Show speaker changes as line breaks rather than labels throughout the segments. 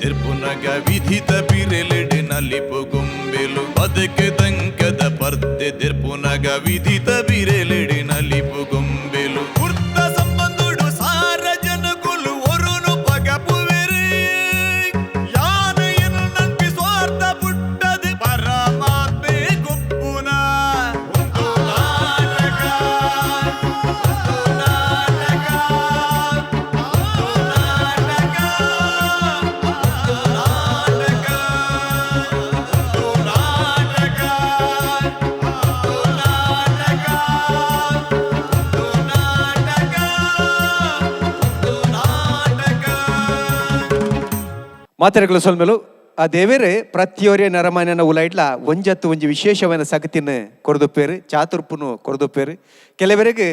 ದಿರ್ಪುನಗ ವಿಧಿತ ಬಿರೆಲೆಡೆ ನಲಿಪು ಗೊಂಬೆಲು ಬದಕೆ ದಂಕದ ಪರ್ದೆ ದಿರ್ಪುನಗ ವಿಧಿತ ಬಿರೆಲೆಡೆ ನಲಿಪು ಗೊಂಬೆಲು ವೃತ್ತ ಸಂಬಂಧುಡು ಸಾರ ಜನಗುಲು ಒರುನು ಪಗಪುವೆರೆ ಯಾನೆಯನ್ನು ನಂಬಿ ಸ್ವಾರ್ಥ ಪುಟ್ಟದು ಪರಮಾತ್ಮೆ ಗೊಪ್ಪುನ
ಮಾತಾಡಗಳು ಸೊಲ್ಮೇಲು ಆ ದೇವೇರೆ ಪ್ರತಿಯೊರೆ ನರಮಾನ್ಯನ ಉಲಾಯ್ಡ್ಲ ಒಂಜತ್ತು ಒಂಜಿ ವಿಶೇಷವಾದ ಸಗತಿನ ಕೊರದುಪ್ಪೇರು ಚಾತುರ್ಪುನು ಕೊರದುಪ್ಪೇರು ಕೆಲವರೆಗೆ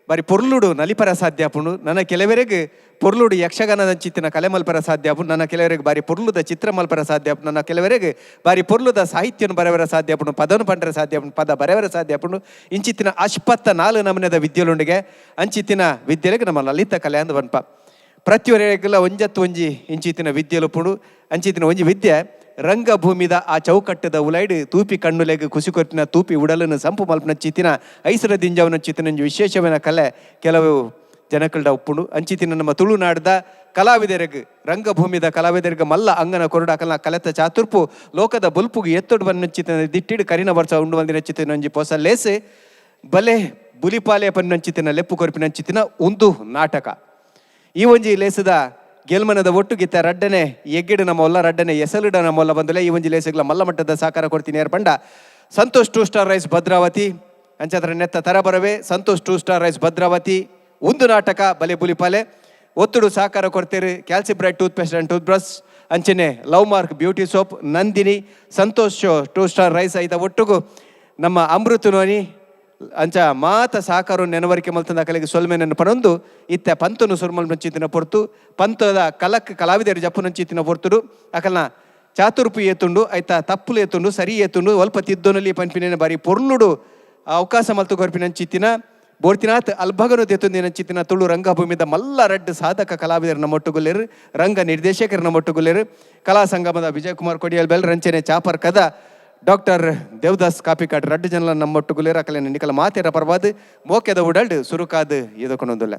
ಬಾರಿ ಪೊರ್ಲುಡು ನಲಿಪರ ಸಾಧ್ಯಾಪುಂಡು ನನ್ನ ಕೆಲವರೆಗೆ ಪೊರ್ಲುಡು ಯಕ್ಷಗಾನದ ಚಿತ್ತಿನ ಕಲೆ ಮಲ್ಪರ ಸಾಧ್ಯಾಪುಂಡು ನನ್ನ ಕೆಲವರೆಗೆ ಬಾರಿ ಪೊರ್ಲುದ ಚಿತ್ರ ಮಲ್ಪರ ಸಾಧ್ಯಾಪುಂಡು ನನ್ನ ಕೆಲವರೆಗೆ ಬಾರಿ ಪೊರ್ಲುದ ಸಾಹಿತ್ಯನ ಬರೆವರ ಸಾಧ್ಯಾಪುಂಡು ಪದನು ಪಂಡ್ರೆ ಸಾಧ್ಯಾಪುಂಡು ಪದ ಬರೆವರ ಸಾಧ್ಯಾಪುಂಡು ಇಂಚಿತ್ತಿನ 54 ನಮೂನೆದ ವಿದ್ಯೆಲುಂಡಿಗೆ ಅಂಚಿತ್ತಿನ ವಿದ್ಯೆಲೆಗೆ ನಮ್ಮ ಲಲಿತ ಕಲೆ ಅಂದು ಬನ್ಪ ಪ್ರತಿಯೊರೆಗೆಲ್ಲ ಒಂಜತ್ತು ಒಂಜಿ ಇಂಚಿತ್ತಿನ ವಿದ್ಯೆಲುಪುಡು ಅಂಚಿತ್ತಿನ ಒಂಜಿ ವಿದ್ಯೆ ರಂಗಭೂಮಿದ ಆ ಚೌಕಟ್ಟದ ಉಲೈಡ್ ತೂಪಿ ಕಣ್ಣುಲೆಗೆ ಕುಸಿ ಕೊಟ್ಟಿನ ತೂಪಿ ಉಡಲನ್ನು ಸಂಪು ಮಲ್ಪನ ಚಿತ್ತಿನ ಐಸರ ದಿಂಜವನ ಚಿತ್ತಿನ ವಿಶೇಷವಾದ ಕಲೆ ಕೆಲವು ಜನಕಲ್ಡ ಉಪ್ಪುಂಡು ಅಂಚಿತ್ತಿನ ನಮ್ಮ ತುಳುನಾಡದ ಕಲಾವಿದರಿಗೆ ರಂಗಭೂಮಿದ ಕಲಾವಿದರಿಗೆ ಮಲ್ಲ ಅಂಗನ ಕೊರಡ ಕಲ ಕಲೆತ ಚಾತುರ್ಪು ಲೋಕದ ಬುಲ್ಪುಗೆ ಎತ್ತೊಡು ಬನ್ನ ಚಿತ್ತಿನ ದಿಟ್ಟಿಡು ಕರಿನ ವರ್ಷ ಉಂಡು ಬಂದಿನ ಚಿತ್ತಿನ ಒಂಜಿ ಪೊಸ ಲೇಸೆ ಬಲೆ ಬುಲಿಪಾಲೆ ಪನ್ನ ಚಿತ್ತಿನ ಲೆಪ್ಪು ಕೊರಪಿನ ಚಿತ್ತಿನ ಒಂದು ನಾಟಕ ಈ ಒಂಜಿ ಲೇಸದ ಗೆಲ್ಮನದ ಒಟ್ಟುಗಿತ್ತ ರಡ್ಡನೆ ಎಗ್ಗಿಡು ನಮ್ಮ ಒಲ್ಲ ರಡ್ಡನೆ ಎಸಲಿಡ ನಮ್ಮ ಒಲ್ಲ ಬಂದಲೆ ಈ ಒಂಜಿ ಲೇಸಗಳ ಮಲ್ಲ ಮಟ್ಟದ ಸಾಕಾರ ಕೊಡ್ತೀನಿ ಏರ್ಪಂಡ ಸಂತೋಷ್ 2 ಸ್ಟಾರ್ ರೈಸ್ ಭದ್ರಾವತಿ ಅಂಚತ್ರ ನೆತ್ತ ತರಬರವೆ ಸಂತೋಷ್ 2 ಸ್ಟಾರ್ ರೈಸ್ ಭದ್ರಾವತಿ ಒಂದು ನಾಟಕ ಬಲೆ ಬುಲಿಪಾಲೆ ಒತ್ತುಡು ಸಾಕಾರ ಕೊಡ್ತೀರಿ Calcibright toothpaste and toothbrush ಅಂಚನೆ love mark beauty soap Nandini Santosh 2 star rice ಐದ ಒಟ್ಟುಗು ನಮ್ಮ ಅಮೃತನೋನಿ ಅಂಚ ಮಾತ ಸಾಕಾರ ನೆನವರಿಕೆ ಮಲ್ತಂದ ಕಲೆಗೆ ಸೊಲ್ಮೆನನ್ನು ಪನೊಂದು ಇತ್ತ ಪಂತನು ಸುರ್ಮಲ್ ನಂಚಿತ್ತಿನ ಪೊರ್ತು ಪಂತದ ಕಲಕ್ ಕಲಾವಿದರು ಜಪ್ಪು ನಂಚಿತ್ತಿನ ಪೊರ್ತುಡು ಅಕಲ್ನ ಚಾತುರ್ಪು ಏತುಂಡು ಐತ ತಪ್ಪುಲು ಏತುಂಡು ಸರಿ ಏತುಂಡು ಒಲ್ಪ ತಿದ್ದೊನಲ್ಲಿ ಪಂಪಿನ ಬಾರಿ ಪೊರ್ಲುಡು ಅವಕಾಶ ಮಲ್ತು ಕೊರ್ಪಿನಂಚಿತ್ತಿನ ಬೋರ್ತಿನಾಥ್ ಅಲ್ಭಗನು ತೆತ್ತುಂದಿನ ಚಿತ್ತಿನ ತುಳು ರಂಗಭೂಮಿದ ಮಲ್ಲ ರಡ್ಡು ಸಾಧಕ ಕಲಾವಿದರು ನಮ್ಮೊಟ್ಟುಗುಲ್ಲೇರು ರಂಗ ನಿರ್ದೇಶಕರು ನಮ್ಮೊಟ್ಟುಗುಲ್ಲೇರು ಕಲಾ ಸಂಗಮದ ವಿಜಯಕುಮಾರ್ ಕೊಡಿಯಲ್ ಬೆಲ್ ರಂಚನೆ ಚಾಪರ್ ಕದ ಡಾಕ್ಟರ್ ದೇವದಾಸ್ ಕಾಪಿಕಾಟ್ ರಡ್ಡು ಜನ ನಮ್ಮೊಟ್ಟುಗುಲೇರು ಅಕಲೆ ನಿಕಲ ಮಾತೇರ ಪರ್ವಾದ್ ಮೋಕೆದ ಉಡಲ್ಡ್ ಸುರುಕಾದ್ ಇದಕ್ಕೊಂದೊಂದುಲ್ಲ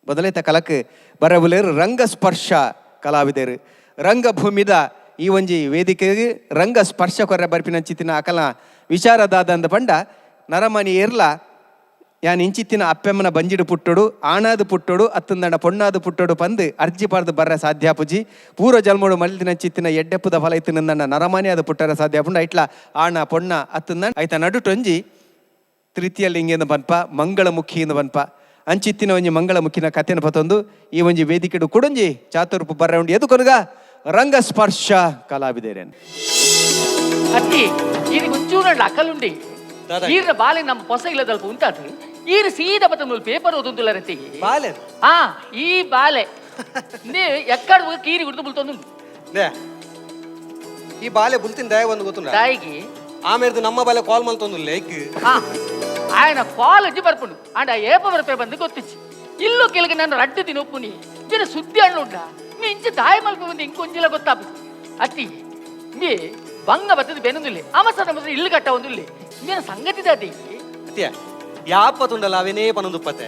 ಬದಲೈತ ಕಲಕ್ ಬರಬುಲೇರು ರಂಗಸ್ಪರ್ಶ ಕಲಾವಿದರು ರಂಗಭೂಮಿದ ಈ ಒಂಜಿ ವೇದಿಕೆಗೆ ರಂಗ ಸ್ಪರ್ಶ ಕೊರ್ರೆ ಬರ್ಪಿನ ಚಿತ್ತಿನ ಅಕಲ ವಿಚಾರದಾದ ಅಂದ ಪಂಡ ನರಮಣಿ ಏರ್ಲ ಯಾನ್ ಇಂಚಿತ್ತಿನ ಅಪ್ಪೆಮ್ಮನ ಬಂಜಿಡು ಪುಟ್ಟೋಡು ಆಣಾದು ಪುಟ್ಟೋಡು ಅತ್ತಂದಂಡ ಪೊಣ್ಣಾದು ಪುಟ್ಟೋಡು ಪಂದು ಅರ್ಜಿ ಪಾರ್ದು ಬರ್ರ ಸಾಧ್ಯಾಪುಜಿ ಪೂರ ಜಲ್ಮೋಡು ಮಲ್ಲಿನ ಚಿತ್ತಿನ ಎಡ್ಡೆಪ್ಪುದ ಫಲ ಇತ್ತಿನಂದಂಡ ನರಮಾನಿಯಾದ ಪುಟ್ಟರ ಸಾಧ್ಯಾಪುಂಡು ಐಟ್ಲ ಆಣ ಪೊಣ್ಣ ಅತ್ತಂದಂಡ ಐತ ನಡುಟೊಂಜಿ ತೃತೀಯ ಲಿಂಗಿಂದ ಬನ್ಪ ಮಂಗಳಮುಖಿಯಿಂದ ಬನ್ಪ ಅಂಚಿತ್ತಿನ ಒಂಜಿ ಮಂಗಳಮುಖಿನ ಕಥೆನ ಪತ್ತೊಂದು ಈ ಒಂಜಿ ವೇದಿಕೆಡು ಕುಡೊಂಜಿ ಚಾತುರ್ಪು ಬರ್ರ ಉಂಡು ಎದು ಕೊನಗ ರಂಗ ಸ್ಪರ್ಶ ಕಲಾವಿದೇರೇನು
ಅತ್ತಿ ಇದು ಮುಂಚೂರ ಅಕಲುಂಡಿ ಈರ ಬಾಲೆ ನಮ್ಮ ಹೊಸ ಇಲ್ಲದಲ್ಪ ಉಂಟಾದ್ರು ಈರು ಸೀದಾ ಬತ್ತ ಪೇಪರ್ ಓದುಂದುಲ್ಲ ರತಿ
ಬಾಲೆ
ಈ ಬಾಲೆ ಎಕ್ಕಡ ಕೀರಿ ಕುಡಿದು ಬುಲ್ತೊಂದು
ಈ ಬಾಲೆ ಬುಲ್ತಿನ ದಯ ಒಂದು ಗೊತ್ತು
ತಾಯಿಗೆ
ಆಮೇಲೆ ನಮ್ಮ ಬಾಲೆ ಕಾಲ್ ಮಲ್ತೊಂದು ಲೇಕ್
ఆయన కాలేజీ బర్పుండు అండ్ ఆ ఏప వరపే బంది కొత్తిచ్చి ఇల్లు కెలిగి నన్ను రడ్డు తినొప్పుని జర శుద్ధి అన్నుంటా మీ ఇంచి దాయ మల్పి ఉంది ఇంకొంచెల ಗೊತ್ತಾಪು ಅತ್ತಿ ಮೇ ಬಂಗ ಬತ್ತದ ಬೆನಂದುಲ್ಲೆ ಅವಸರ ಇಲ್ಲು ಕಟ್ಟ ಒಂದುಲ್ಲೆ ಮೇನ ಸಂಗತಿ ದಾತಿ
ಅತ್ಯ ಯಾಪತ್ತುಂಡಲ್ಲ ಅವೇನೇ ಪನೊಂದುಪ್ಪತ್ತೆ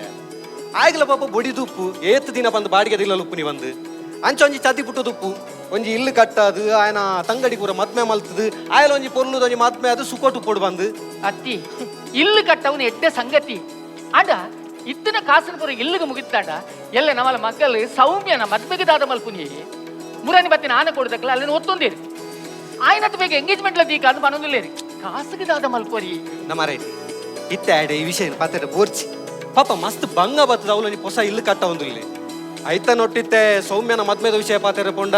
ಆಯ್ಗಲ ಪಾಪ ಬೊಡಿದುಪ್ಪು ಏತ್ತು ದಿನ ಬಂದು ಬಾಡಿಗೆ ದಿಲ್ಲ ಉಪ್ಪು ನೀ ಬಂದು ಅಂಚೊಂಜಿ ಚದಿ ಪುಟ್ಟದುಪ್ಪು ಒಂಜಿ ಇಲ್ಲು ಕಟ್ಟದು ಆಯನ ತಂಗಡಿ ಪೂರ ಮದ್ಮೆ ಮಲ್ತದು ಆಯಲ ಒಂಜಿ ಪೊರ್ಲುದ ಒಂಜಿ ಮದ್ಮೆ ಅದು ಸುಕೋಟು ಪೊಡು ಬಂದು
ಅತ್ತಿ ಇಲ್ಲು ಕಟ್ಟವನು ಎಡ್ಡೆ ಸಂಗತಿ ಆಡ ಇತ್ತಿನ ಕಾಸಿನ ಪೂರ ಇಲ್ಲಿಗೆ ಮುಗಿತಾಡ ಎಲ್ಲ ನಮ್ಮಲ ಮಕ್ಕಳು ಸೌಮ್ಯನ ಮದ್ಮೆಗೆ ದಾದ ಮಲ್ಪುನಿ ಮುರಾನಿ ಬತ್ತಿನ ಆನೆ ಕೊಡದಕ್ಕಲ್ಲ ಅಲ್ಲಿನ ಒತ್ತೊಂದೇರಿ ಆಯ್ನತ್ ಬೇಗ ಎಂಗೇಜ್ಮೆಂಟ್ ಲದೀಕ ಅದು ಮನೊಂದಿಲ್ಲೇರಿ ಕಾಸಿಗೆ ದಾದ ಮಲ್ಪೋರಿ
ನಮ್ಮ ರೈಟ್ ಇತ್ತೆ ಆಡೆ ಈ ವಿಷಯ ಪತ್ತೆ ಬೋರ್ಚಿ ಪಾಪ ಮಸ್ತ್ ಬಂಗ ಬತ್ತದ ಅವಳು ಹೊಸ ಇಲ್ಲು ಕಟ್ಟ ಒಂದಿಲ್ಲ ಐತ ನೊಟ್ಟಿತ್ತೆ ಸೌಮ್ಯನ ಮದ್ಮೆದ ವಿಷಯ ಪಾತೆರ ಪೊಂಡ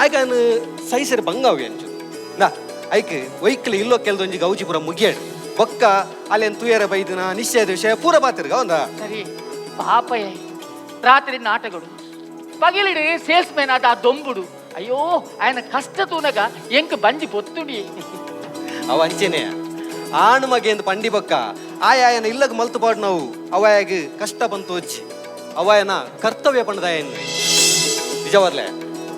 ಆಯ್ಕನ್ ಸೈಸರಿ ಬಂಗಾವಿ ಅಂಚು ನಾ ಐಕ್ ವೈಕ್ಲಿ ಇಲ್ಲೋ ಕೆಲ್ದೊಂಜಿ ಗೌಜಿ ಪೂರ ಮುಗಿಯಾಡು ಬೊಕ್ಕ ಅಲ್ಲೇನ್ ತುಯರ ಬೈದಿನ ನಿಶ್ಚಯದ ವಿಷಯ ಪೂರ ಪಾತಿರ್ಗ ಒಂದ
ಸರಿ ಪಾಪಯ್ಯ ರಾತ್ರಿ ನಾಟಗಳು ಪಗಿಲಿಡಿ ಸೇಲ್ಸ್ ಮ್ಯಾನ್ ಆದ ಆ ದೊಂಬುಡು ಅಯ್ಯೋ ఆయన ಕಷ್ಟ ತೂನಗ ಎಂಕ್ ಬಂಜಿ ಬೊತ್ತುಡಿ
ಅವ ಅಂಚೆನೆ ಆಣ್ ಮಗೇಂದು ಪಂಡಿ ಬೊಕ್ಕ ಆಯಾಯನ ಇಲ್ಲಗ ಮಲ್ತು ಪಾಡು ನಾವು ಅವಾಯಾಗ ಕಷ್ಟ ಬಂತು ಹಚ್ಚಿ ಅವಾಯನ ಕರ್ತವ್ಯ ಪಂಡದಾಯ ನಿಜವರ್ಲೆ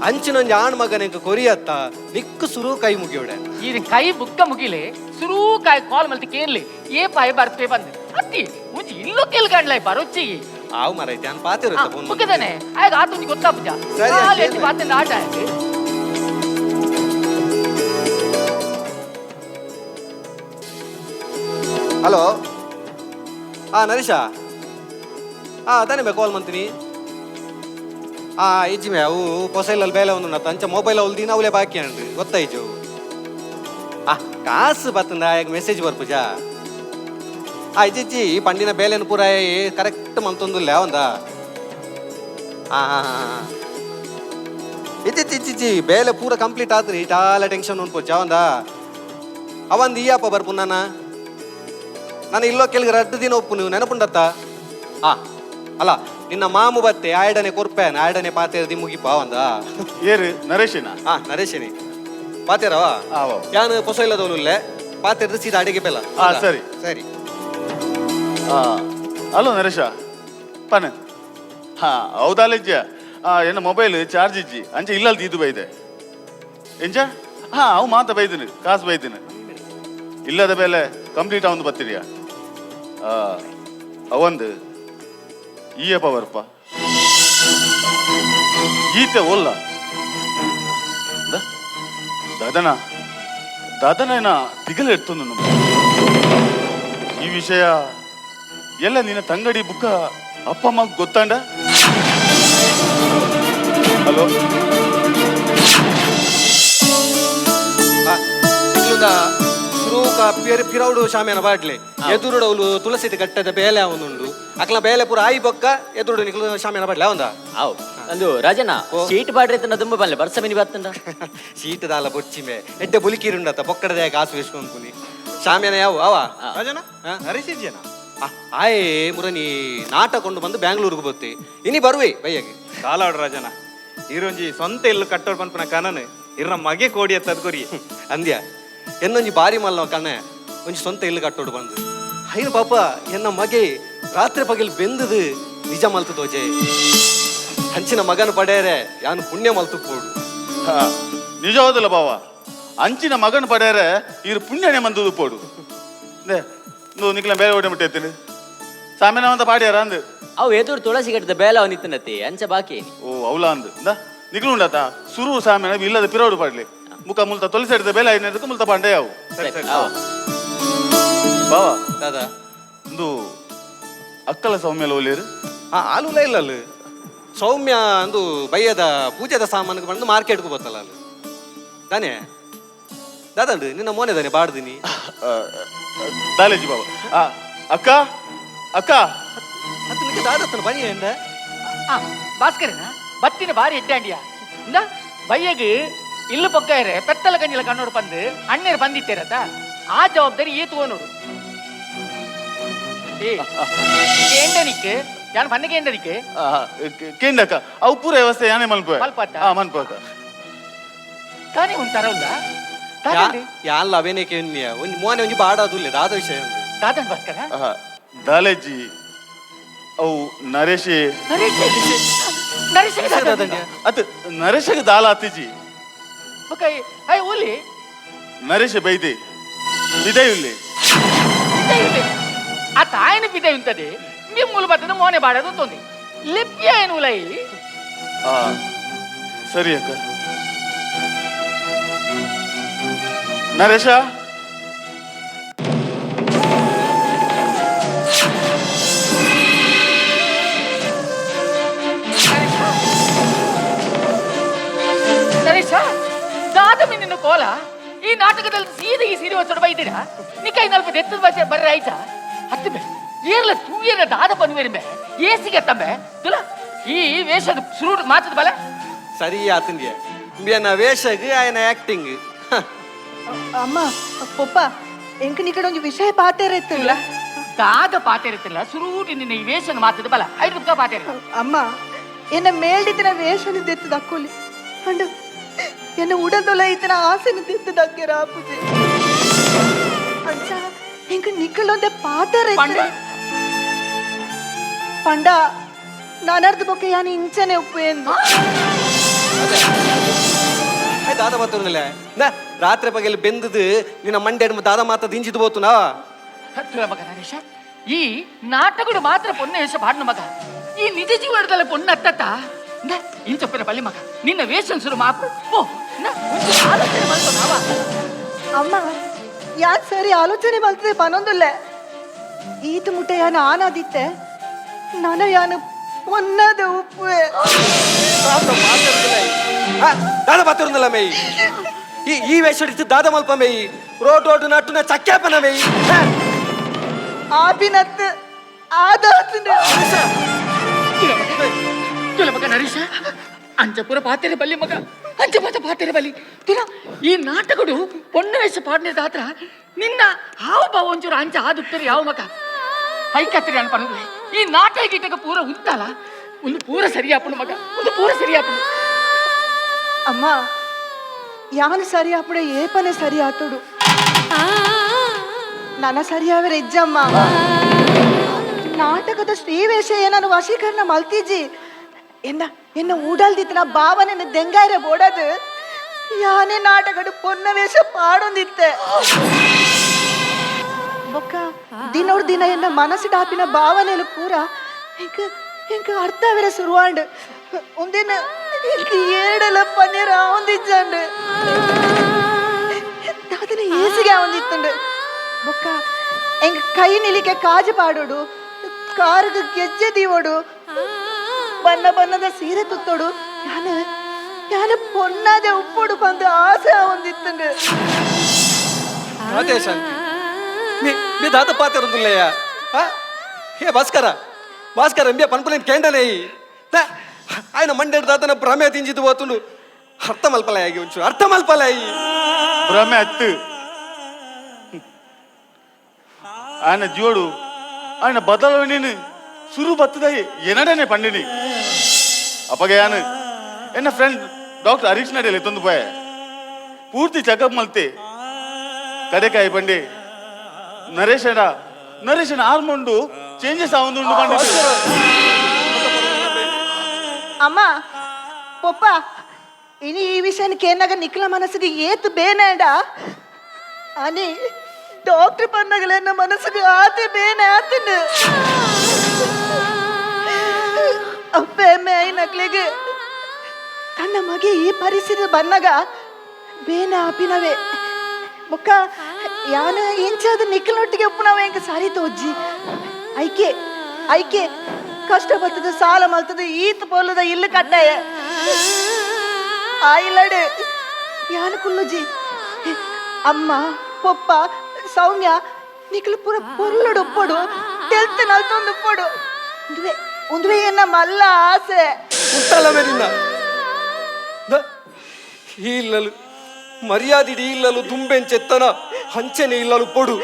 ಅಂಚಿನೊಂಜಿ ಆಣ್ ಮಗನ ಕೊರಿಯತ್ತ ನಿಕ್ಕು ಸುರು ಕೈ ಮುಗಿಯೋಡೆ
ಇದು ಕೈ ಬುಕ್ಕ ಮುಗಿಲೆ ಸುರೂ ಕಾಯಿ ಕಾಲ್ ಮಲ್ತಿ ಕೇರ್ಲಿ ಏ ಪಾಯ ಬರ್ತೆ ಬಂದು ಅತ್ತಿ ಮುಂಚೆ ಇಲ್ಲೂ ಕೇಳ್ಕಂಡ್ಲಾಯ್ ಬರೋಚ್ಚಿ
ಆವು ಮರೈತೆ ನಾನು ಪಾತಿರುತ್ತೆ
ಮುಗಿದಾನೆ ಆಗ ಆತು ಗೊತ್ತಾಪುಜ
ಸರಿ,
ಕಾಲ್
ಸರಿ.
ಎತ್ತಿ ಮಾತಿಂದ ಆಟ ಆಯ್ತು
ಹಲೋ ನರೇಶ ತಾನೇ ಬೇ ಕಾಲ್ ಮಾಡ್ತೀನಿ ಇಜ್ಜಿಮೆ ಅವು ಪೊಸೈಲಲ್ಲಿ ಬೇಲೆ ಒಂದು ಅಂಚ ಮೊಬೈಲ್ ಅವಳು ದಿನ ಅವಲೇ ಬಾಕಿ ಅಂಡ್ರಿ ಗೊತ್ತಾಯ್ತು ಕಾಸು ಬತ್ತಂದ ಈಗ ಮೆಸೇಜ್ ಬರ್ಪುಜ ಇಜ್ಜಿ ಪಂಡಿನ ಬೇಲೆನ ಪೂರ ಕರೆಕ್ಟ್ ಮಂತೊಂದುಲ್ಲ ಅವಂದ ಇಜ್ಜಿ ಬೇಲೆ ಪೂರ ಕಂಪ್ಲೀಟ್ ಆದ್ರಿ ಇಟಾಲ ಟೆನ್ಷನ್ ಉಂಟು ಅವಂದ ಅವಂದು ಈಯಪ್ಪ ಬರ್ಪು ನಾನು ಇಲ್ಲೋ ಕೆಳಗೆ ರಡ್ಡು ದಿನ ಒಪ್ಪು ನೀವು ನೆನಪುಂಡತ್ತ ಅಲ್ಲ ನಿನ್ನ ಮಾಮು ಬತ್ತೆ ಆಯಡನೆ ಕೊರ್ಪೇನ ಆಯಡನೆ ಪಾತೇರದಿ ಮುಗಿಪ ಅವಂದ
ಏರು ನರೇಶನ
ನರೇಶನಿ ಪಾತೇರವ ಯಾನು ಪೊಸ ಇಲ್ಲದವನು ಪಾತೇರದ ಸೀದಾ ಅಡಿಗೆ ಬೆಲ್ಲ
ಸರಿ
ಸರಿ
ಹಲೋ ನರೇಶ ಪನ ಹೌದಾಲಿಜ್ಜ ಎನ್ನ ಮೊಬೈಲ್ ಚಾರ್ಜ್ ಇಜ್ಜಿ ಅಂಚೆ ಇಲ್ಲಲ್ದು ಇದು ಬೈದೆ ಎಂಚ ಅವು ಮಾತ ಬೈದಿನಿ ಕಾಸು ಬೈದಿನಿ ಇಲ್ಲದ ಮೇಲೆ ಕಂಪ್ಲೀಟ್ ಅವಂದು ಬತ್ತಿರಿಯಾ ಅವಂದು ಈಯಪ್ಪ ಬರ್ಪ ಈತೆ ಒಲ್ಲ ದಾದನ ತಿಗಲು ಎಡ್ತಂದು ಈ ವಿಷಯ ಎಲ್ಲ ನಿನ್ನ ತಂಗಡಿ ಬುಕ್ಕ ಅಪ್ಪ ಅಮ್ಮ ಗೊತ್ತಾಂಡ ಹಲೋ
ಪಿರೌಡು ಶಾಮಿಯನ ಬಾಡ್ಲೆ ಎದುರುಡು ಅವಳು ತುಳಸಿ ಕಟ್ಟದ ಬೇಲೆ ಅವನುಂಡು ಅಕ್ಲ ಬೇಲೆ ಪೂರ ಆಯಿ ಬೊಕ್ಕ ಎದುರುಡು ನಿಕ್ಲು ಶಾಮಿಯನ ಬಾಡ್ಲೆ ಅವಂದ
ಅವು ಅಂದು ರಾಜನ ಶೀಟ್ ಬಾಡ್ರಿ ತನ್ನ ದುಂಬ ಬಲ್ಲೆ ಬರ್ಸ ಮಿನಿ ಬತ್ತಂಡ
ಶೀಟ್ ದಾಲ ಬೊಚ್ಚಿಮೆ ಎಡ್ಡೆ ಬುಲಿಕಿರುಂಡತ್ತ ಪೊಕ್ಕಡದ ಕಾಸು ವೇಸ್ಕೊಂಡ್ಕುನಿ ಶಾಮಿಯನ ಯಾವ ಅವ ರಾಜನ ಹರಿಸಿದ್ಯನ ಆಯೇ ಮುರನಿ ನಾಟ ಕೊಂಡು ಬಂದು ಬ್ಯಾಂಗ್ಳೂರ್ಗೆ ಬತ್ತಿ ಇನಿ ಬರುವೆ ಬಯ್ಯಗೆ
ಕಾಲಾಡು ರಾಜನ ಈರೊಂಜಿ ಸ್ವಂತ ಇಲ್ಲು ಕಟ್ಟೋಡ್ ಪನ್ಪನ ಕನನ್ ಇರ್ನ ಮಗೆ ಕೋಡಿ ಎತ್ತದ ಕೊರಿ
ಅಂದ್ಯ ಎನ್ನೊಂಜಿ ಬಾರಿ ಮಲ್ಲ ಕಣ್ಣೆ ಒಂಜಿ ಸ್ವಂತ ಇಲ್ಲು ಕಟ್ಟೋಡು ಬಂದು ಐನು ಪಾಪ ಎನ್ನ ಮಗೆ ರಾತ್ರಿ ಪಗಲ್ ಬೆಂದದು ನಿಜ ಮಲ್ತು ತೋಜೆ ಹಂಚಿನ ಮಗನ ಪಡೆಯರೆ ಯಾನು ಪುಣ್ಯ ಮಲ್ತು ಪೋಡು
ನಿಜ ಹೋದಲ್ಲ ಬಾವ ಅಂಚಿನ ಮಗನ ಪಡೆಯರೆ ಇರು ಪುಣ್ಯನೇ ಮಂದುದು ಪೋಡು ನಿಕ್ಲ ಬೇರೆ ಓಡಿ ಮುಟ್ಟೈತೀನಿ ಸಾಮೇನ ಅಂತ ಪಾಡ್ಯಾರ ಅಂದ್
ಅವು ಎದುರು ತುಳಸಿ ಕಟ್ಟದ ಬೇಲ ಅವನಿತ್ತನತಿ ಅಂಚ ಬಾಕಿ
ಓ ಅವಲ ಅಂದ್ ನಿಕ್ಲು ಉಂಡತ ಸುರು ಸಾಮೇನ ಇಲ್ಲದ ಪಿರೋಡು ಪಾಡ್ಲಿ ಮುಖ ಮುಲ್ತ ತುಳಸಿ ಹಿಡಿದ ಬೇಲೆ ಐನದಕ್ಕೆ ಮುಲ್ತ ಪಾಂಡೆ ಅವು ಬಾವ
ದಾದಾ
ಒಂದು ಅಕ್ಕಲ ಸೌಮ್ಯಲ ಒಲಿಯರು
ಆಲೂಲ ಇಲ್ಲ ಅಲ್ಲಿ ಸೌಮ್ಯ ಅಂದು ಬಯ್ಯದ ಪೂಜೆದ ಸಾಮಾನಿಗೆ ಬಂದು ಮಾರ್ಕೆಟ್ಗೂ ಬತ್ತಲ್ಲ ಅಲ್ಲಿ ತಾನೇ ದಾದಂಡು ನಿನ್ನ ಮೋನೆ ತಾನೆ ಬಾಡ್ದಿನಿ
ದಾಲೇಜಿ ಬಾವ ಅಕ್ಕ ಅಕ್ಕ
ಅದು ನಿಮಗೆ ದಾದತ್ತನ ಬನ್ನಿ ಎಂದ
ಭಾಸ್ಕರನ ಬತ್ತಿನ ಬಾರಿ ಎಡ್ಡಾಂಡಿಯ ಇಂದ ಬಯ್ಯಗೆ ಇಲ್ಲು ಪೊಕ್ಕ ಇರೆ ಪೆತ್ತಲ ಗಂಜಿಲ ಕಣ್ಣೋಡು ಬಂದು ಅಣ್ಣೇರು ಬಂದಿತ್ತೇರತ್ತ ಆ ಜವಾಬ್ದಾರಿ ಈತು ನೋಡು ಎಂಡನಿಕ್ಕೆ ಯಾರು ಮನೆಗೆ ಎಂಡನಿಕ್ಕೆ
ಕೇಂಡಕ್ಕ ಅವು ಪೂರ ವ್ಯವಸ್ಥೆ ಯಾನೇ ಮಲ್ಪ
ಮಲ್ಪಟ್ಟ?
ಮನ್ಪಕ್ಕ
ತಾನೇ ಒಂಥರಲ್ಲ
ಯಾಲ್ಲ ಅವೇನೇ ಕೇಳ್ನಿಯ ಒಂದು ಮೋನೆ ಒಂಜಿ ಬಾಡಾದುಲ್ಲ ದಾದ ವಿಷಯ
ದಾದನ್ ಭಾಸ್ಕರ
ದಾಲೇಜಿ ಅವು ನರೇಶಿ ಅತ್ ನರೇಶಗೆ ದಾಲ ಅತ್ತಿಜಿ
ಓಲಿ
ನರೇಶ ಬೈದೆ ವಿದಯುಲ್ಲಿ
ಆ ತಾಯಿನ ಬಿದೆ ಉಂಟದೆ ನಿಮ್ಮೂಲು ಬರ್ತದೆ ಮೋನೆ ಬಾಡೋದು ಅಂತಂದು ಲಿಪ್ಯ ಏನು ಉಲೈ
ಸರಿ ಅಕ್ಕ ನರೇಶ
ನರೇಶ ದಾದ ಮಿನ್ನ ಕೋಲ ಈ ನಾಟಕದಲ್ಲಿ ಸೀದೆ ಈ ಸೀರೆ ಹೊಸಡು ಬೈತೀರಾ ನೀ ಕೈ ನಲ್ಪ ಎತ್ತದ ಭಾಷೆ ಬರ್ರಿ ಆಯ್ತಾ ಹತ್ತಬೆ ಏರ್ಲ ತೂಯನ ದಾದ ಬಂದ್ಮೇಲೆ ಏಸಿಗೆ ತಮ್ಮೆ ತುಲ ಈ ವೇಷದ ಸುರು ಮಾತದ ಬಲ
ಸರಿ ಆತಂದಿಯ ಬಿಯನ ವೇಷಗ್ ಆಯನ ಆಕ್ಟಿಂಗ್
ಅಮ್ಮ ಪಪ್ಪ ಎಂಕ ನಿಕಡೆ ಒಂದು ವಿಷಯ ಪಾತೇರಿತ್ತಿಲ್ಲ
ದಾದ ಪಾತೇರಿತ್ತಿಲ್ಲ ಸುರೂಟಿ ನಿನ್ನ ಈ ವೇಷನ ಮಾತದ ಬಲ 5 ರೂಪಾಯಿ ಪಾತೇರಿ
ಅಮ್ಮ ಎನ್ನ ಮೇಲ್ಡಿತ್ತಿನ ವೇಷನ ದೆತ್ತದ ಅಕ್ಕೋಲಿ ಅಂಡ ಎನ್ನ ಉಡದೊಲ ಇತ್ತಿನ ಆಸೆನ ದೆತ್ತದ ಅಕ್ಕೆರ ಆಪುಜೆ ಅಜ್ಜ ಎಂಕ ನಿಕಲೊಂದೆ ಪಾತೇರಿತ್ತಿಲ್ಲ ಪಂಡ ನಾನರ್ಧ ಬೊಕ್ಕೆ ಯಾನಿ ಇಂಚನೆ ಉಪ್ಪು ಎಂದು
ದಾದ ಮಾತೊಂದಿಲ್ಲ ರಾತ್ರಿ ಪಗಲು ಬೆಂದದು ನಿನ್ನ ಮಂಡ್ಯ ದಾದ ಮಾತ ದಿಂಜಿದು ಹೋತುನಾ
ತುಳ ಮಗ ನರೇಶ ಈ ನಾಟಕಗಳು ಮಾತ್ರ ಪೊನ್ನ ವೇಷ ಪಾಡ್ನ ಮಗ ಈ ನಿಜ ಜೀವನದಲ್ಲಿ ಪೊನ್ನ ಅತ್ತತ್ತ ಇಂಚಪ್ಪನ ಬಲ್ಲಿ ಮಗ ನಿನ್ನ ವೇಷ ಶುರು ಮಾಪು ಓ ಆಲೋಚನೆ ಮಾಡ್ಕೊ ನಾವ
ಅಮ್ಮ ಯಾಕೆ ಸರಿ ಆಲೋಚನೆ ಮಾಡ್ತದೆ ಪನೊಂದುಲ್ಲ ಈತ ಮುಟ್ಟ ಯಾನ ಆನಾದಿತ್ತೆ ನನ ಯಾನ ಪೊನ್ನದ ಉಪ್ಪು
ದಾದ ಮಾತೊಂದಿಲ್ಲ ಮೇಯಿ ಈ ವೇಷ ಹಿಡಿದು ದಾದ ಮಲ್ಪ ಮೇಯಿ ರೋಡ್ ನಟ್ಟುನ ಚಕ್ಕ್ಯಾಪನ ಮೇಯಿ
ಆಪಿನತ್ತು ಆದಾತನ
ತುಳ ಮಗ ನರೇಶ ಅಂಚಪುರ ಪಾತೆರೆ ಬಲ್ಲಿ ಮಗ ಅಂಚಪಾತ ಪಾತೆರೆ ಬಲ್ಲಿ ತುಲ ಈ ನಾಟಕಡು ಪೊನ್ನ ವೇಷ ಪಾಡ್ನೇದ ಆತ್ರ ನಿನ್ನ ಹಾವ ಭಾವ ಒಂಚೂರು ಅಂಚ ಆದುತ್ತರಿ ಯಾವ ಮಗ ಐಕತ್ರಿ ಅನ್ಪನಲ್ಲ ಈ ನಾಟಕ ಗೀಟಕ ಪೂರ ಉತ್ತಲ್ಲ ಒಂದು ಪೂರ ಸರಿಯಾಪುಡು ಮಗ ಒಂದು ಪೂರ ಸರಿಯಾಪುಡು
ಅಮ್ಮ ಯಾನು ಸರಿ ಅప్పుడే ఏ పనే సరి ఆతుడు ನನ್ನ ಸರಿಯಾವರೆ ಇಜ್ಜಮ್ಮ ನಾಟಕದ ಶ್ರೀವೇಷ ಏನನ್ನು ವಶೀಕರಣ ಮಲ್ತಿಜಿ ಎನ್ನ ಊಡಲ್ದಿತ್ತಿನ ಭಾವನೆ ದೆಂಗಾಯ್ರೆ ಬೋಡದು ಯಾನೇ ನಾಟಕಡು ಪೊನ್ನ ವೇಷ ಪಾಡೊಂದಿತ್ತೆ ಬೊಕ್ಕ ದಿನೋಡ್ ದಿನ ಎನ್ನ ಮನಸ್ಸು ಡಾಪಿನ ಭಾವನೆಲು ಪೂರ ಇಂಕ ಅರ್ಥವೇರೆ ಶುರುವಾಂಡು ಒಂದಿನ ಏಡಲ ಪನ್ನೀರ ಒಂದಿಜ್ಜಂಡು ಅದನ್ನ ಏಸಿಗೆ ಒಂದಿತ್ತುಂಡು ಬೊಕ್ಕ ಎಂಗ ಕೈ ನಿಲಿಕೆ ಕಾಜು ಪಾಡೋಡು ಕಾರಿಗೆ ಗೆಜ್ಜೆ ದೀವೋಡು ಬಣ್ಣ ಬಣ್ಣದ ಸೀರೆ ತುತ್ತೋಡು ಯಾನ ಪೊನ್ನದೆ ಉಪ್ಪೋಡು ಬಂದು ಆಸೆ ಒಂದಿತ್ತುಂಡು
ಅದೇ ಶಾಂತಿ మీ దాత పాత రుందులేయా హే భాస్కర ఎంబే పన్పలేని కేండనే ఆయన మండేడు దాతన భ్రమే తింజిదు పోతుండు ಅರ್ಥಮಲ್ಪಲಾಗಿ ಒಂಚೂರು ಅರ್ಥಮಲ್ಪಲಾಗಿ
ಭ್ರಮೆ ಅತ್ತು ఆయన ಜೋಡು ఆయన ಬದಲಾವಣೆನು ಶುರು ಬತ್ತದಾಯಿ ಏನಡನೆ ಪಂಡಿನಿ ಅಪ್ಪಗೆ ಯಾನು ಎನ್ನ ಫ್ರೆಂಡ್ ಡಾಕ್ಟರ್ ಹರೀಶ್ ನಡಿಯಲ್ಲಿ ತಂದು ಪೋಯ ಪೂರ್ತಿ ಚೆಕಪ್ ಮಲ್ತೆ ಕಡೆಕಾಯಿ ಪಂಡಿ ನರೇಶನ ಹಾರ್ಮೋನ್ ಚೇಂಜಸ್ ಆವೊಂದು
ಅಮ್ಮ ಪೊಪ್ಪ ಇನಿ ಈ ವಿಷಯಕ್ಕೆ ಏನಾಗ ನಿಖಿಲ ಮನಸ್ಸಿಗೆ ಏತು ಬೇನೇಡ అని ಡಾಕ್ಟರ್ ಪನ್ನಗಲ ನನ್ನ ಮನಸ್ಸಿಗೆ ಆತೆ ಬೇನೆ ಆತನು ಅಪ್ಪೆ ಮೇಯ್ ನಕ್ಲಿಗೆ ತನ್ನ ಮಗೆ ಈ ಪರಿಸ್ಥಿತಿ ಬಂದಾಗ ಬೇನೆ ಆಪಿನವೇ ಮುಖ ಯಾನ ಇಂಚಾದ ನಿಖಿಲೊಟ್ಟಿಗೆ ಉಪ್ಪುನವೇ ಇಂಕ ಸಾರಿ ತೋಜ್ಜಿ ಐಕೆ ಕಷ್ಟ ಬರ್ತದೆ ಸಾಲ ಮಲ್ತದೆ ಈತ ಪೋಲದ ಇಲ್ಲು ಕಟ್ಟಾಯ ಆಯಿಲಡು ಯಾನ ಕುಲ್ಲುಜಿ ಅಮ್ಮ ಪೊಪ್ಪ ಸೌಮ್ಯ ನಿಖಿಲ್ ಪೂರ ಪೊರ್ಲಡು ಉಪ್ಪಡು ತೆಲ್ತು ನಲ್ತೊಂದು ಉಪ್ಪಡು ಒಂದುವೆ ಎನ್ನ ಮಲ್ಲ ಆಸೆ
ಮುಟ್ಟಲ್ಲ ಮೇಲಿನ ಇಲ್ಲಲು ಮರ್ಯಾದಿಡಿ ಇಲ್ಲಲು ದುಂಬೆಂಚೆತ್ತನ ಹಂಚನೆ ಇಲ್ಲಲು ಪೊಡು